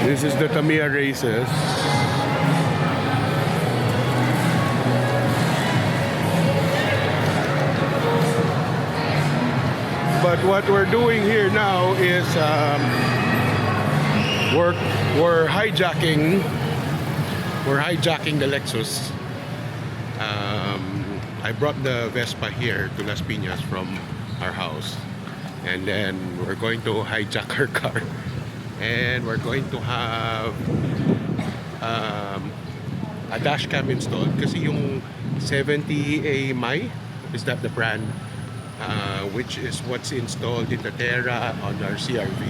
This is the Tamiya races. But what we're doing here now is we're hijacking the Lexus. I brought the Vespa here to Las Piñas from our house, and then we're going to hijack her car, and we're going to have a dashcam installed kasi yung 70A Mai, is that the brand, which is what's installed in the Terra on our CRV.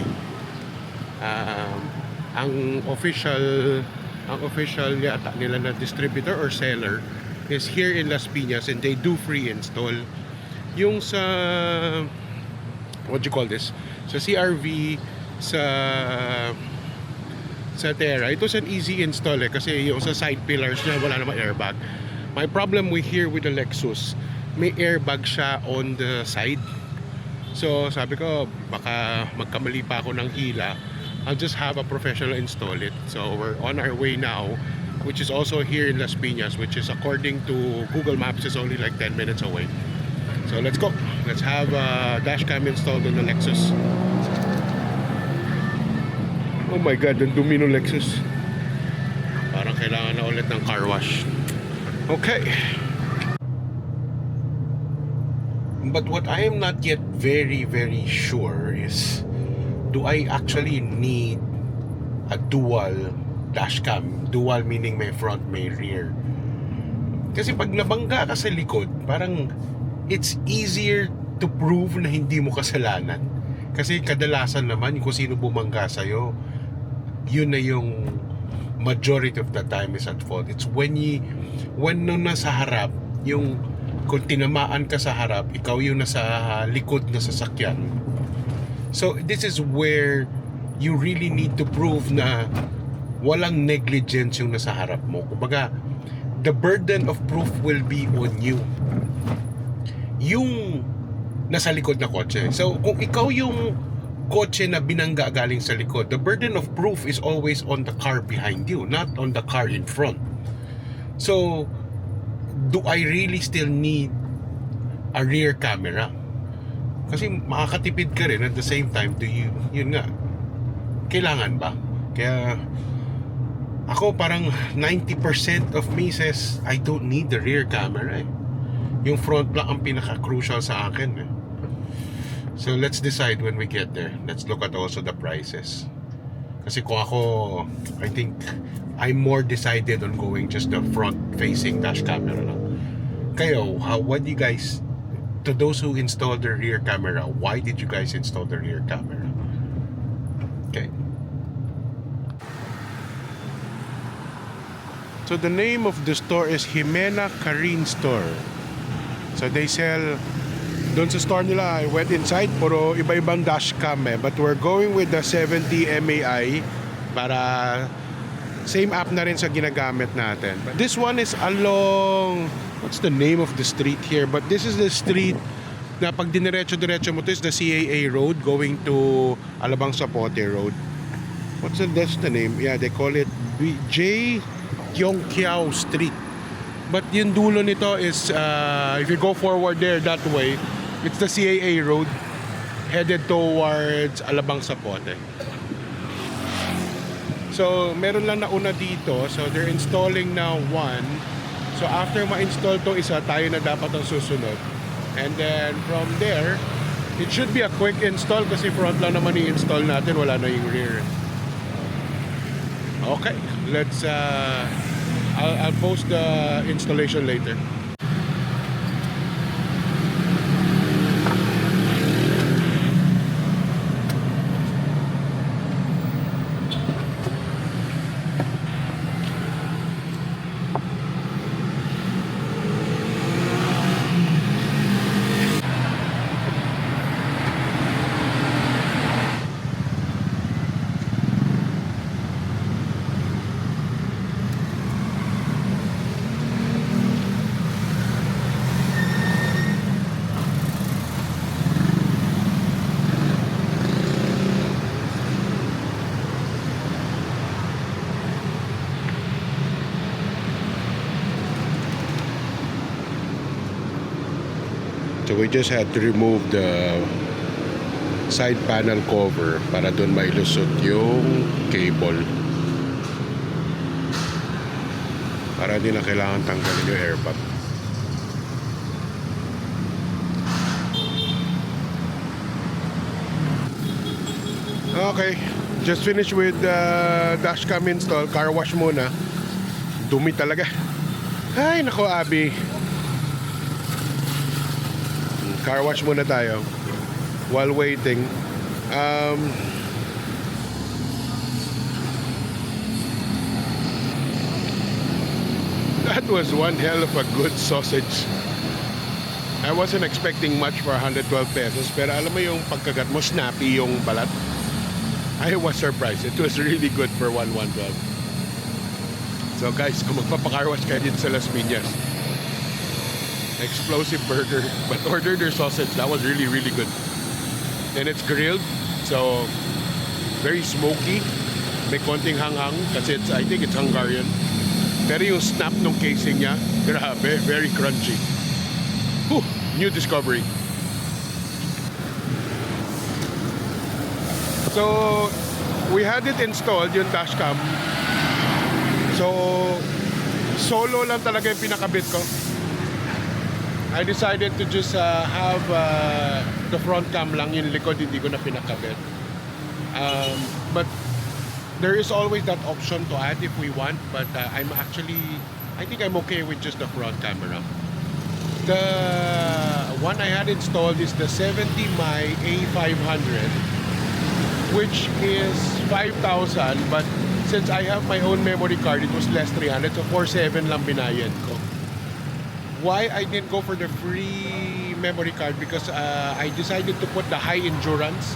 Ang official yata nila na distributor or seller is here in Las Piñas, and they do free install. Yung sa what do you call this, sa CRV, sa Terra, it was an easy install kasi yung sa side pillars niya wala namang airbag. My problem with here with the Lexus, may airbag siya on the side. So sabi ko baka magkamali pa ako ng hila, I'll just have a professional install it. So we're on our way now, which is also here in Las Piñas, which is according to Google Maps is only like 10 minutes away. So let's go. Let's have a dashcam installed in the Lexus. Oh my god, ang dumi ng Lexus. Parang kailangan na ulit ng car wash. Okay. But what I am not yet very sure is, do I actually need a dual dashcam? Dual meaning may front, may rear. Kasi pag nabangga ka sa likod, parang it's easier to prove na hindi mo kasalanan. Kasi kadalasan naman kung sino bumangga sa'yo, yun na yung majority of the time is at fault. It's when nung nasa harap, yung kung tinamaan ka sa harap, ikaw yung nasa likod na sasakyan. So this is where you really need to prove na walang negligence yung nasa harap mo. Kumbaga, the burden of proof will be on you, yung nasa likod na kotse. So kung ikaw yung kotse na binangga galing sa likod, the burden of proof is always on the car behind you, not on the car in front. So do I really still need a rear camera? Kasi makakatipid ka rin at the same time. Yun nga, kailangan ba? Kaya ako parang 90% of me says I don't need the rear camera eh. Yung front lang ang pinaka-crucial sa akin eh. So let's decide when we get there. Let's look at also the prices. Kasi kung ako, I think I'm more decided on going just the front-facing dash camera lang. Kayo, what do you guys, to those who installed the rear camera, why did you guys install the rear camera? Okay. So the name of the store is Jimena Kareen store. So they sell, doon sa store nila, I went inside, puro iba-ibang dashcam eh. But we're going with the 70 MAI para same app na rin sa ginagamit natin. But this one is along, what's the name of the street here? But this is the street na pag diniretso-diretso mo, to is the CAA road going to Alabang Zapote Road. That's the name? Yeah, they call it Tiongquiao Street. But yung dulo nito is, if you go forward there that way, it's the CAA road headed towards Alabang Zapote. So meron lang nauna dito, so they're installing now one. So after ma-install to isa, tayo na dapat ang susunod. And then from there, it should be a quick install kasi front lang naman i-install natin, wala na yung rear. Okay, let's I'll post the installation later. So we just had to remove the side panel cover para doon mailusot yung cable. Para hindi na kailangan tanggalin yung airbag. Okay, just finished with dashcam install. Car wash muna. Dumi talaga. Ay, nako Abby. Car wash muna tayo while waiting. That was one hell of a good sausage. I wasn't expecting much for 112 pesos, pero alam mo yung pagkagat mo, snappy yung balat. I was surprised. It was really good for 112. So guys, kung magpapacar wash kayo dito sa Las Piñas, explosive burger, but order their sausage. That was really good. And it's grilled, so very smoky. May konting hanghang kasi I think it's Hungarian. Pero yung snap ng casing niya, grabe, very crunchy. Whew, new discovery. So, we had it installed, yung dashcam. So, solo lang talaga yung pinakabit ko. I decided to just have the front cam lang, yung likod hindi ko na pinakabit. But there is always that option to add if we want, but I think I'm okay with just the front camera. The one I had installed is the 70mm A500, which is 5,000, but since I have my own memory card, it was less 300, so 4,700 lang binayad ko. Why I didn't go for the free memory card? Because I decided to put the high endurance,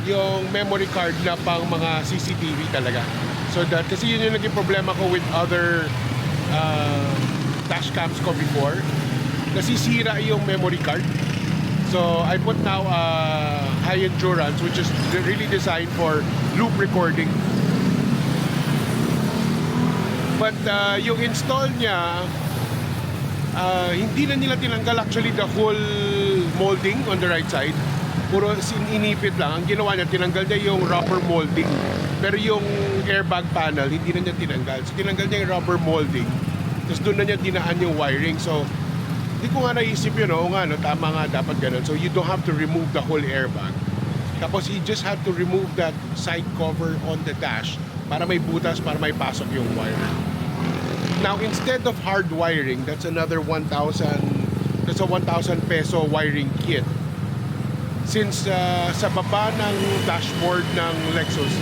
yung memory card na pang mga CCTV talaga. So that, kasi yun yung naging problema ko with other dashcams ko before. Nasisira yung memory card. So I put now high endurance, which is really designed for loop recording. But yung install niya, hindi na nila tinanggal actually the whole molding on the right side. Puro inipit lang. Ang ginawa niya, tinanggal niya yung rubber molding. Pero yung airbag panel, hindi na niya tinanggal. So tinanggal niya yung rubber molding. Tapos doon na niya dinaan yung wiring. So hindi ko nga naisip yun, oo nga, no, tama nga, dapat ganun. So you don't have to remove the whole airbag. Tapos you just have to remove that side cover on the dash para may butas, para may pasok yung wire. Now, instead of hard wiring, that's another 1,000, that's a 1,000 peso wiring kit. Since sa baba ng dashboard ng Lexus,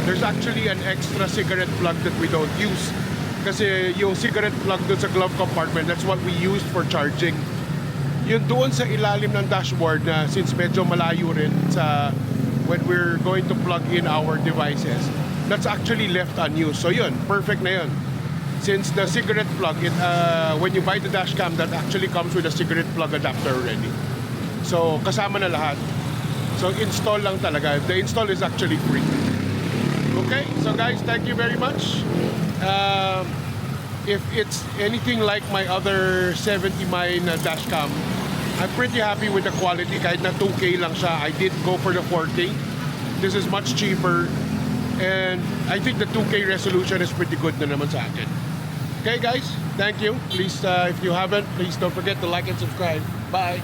there's actually an extra cigarette plug that we don't use. Kasi yung cigarette plug doon sa glove compartment, that's what we used for charging. Yun doon sa ilalim ng dashboard na since medyo malayo rin sa when we're going to plug in our devices, that's actually left unused. So yun, perfect na yun. Since the cigarette plug, when you buy the dashcam, that actually comes with a cigarette plug adapter already. So kasama na lahat. So install lang talaga. The install is actually free. Okay, so guys, thank you very much. If it's anything like my other 70mm dashcam, I'm pretty happy with the quality. Kahit na 2K lang siya, I did go for the 4K. This is much cheaper, and I think the 2K resolution is pretty good na naman sa akin. Okay guys, thank you. Please, if you haven't, please don't forget to like and subscribe. Bye!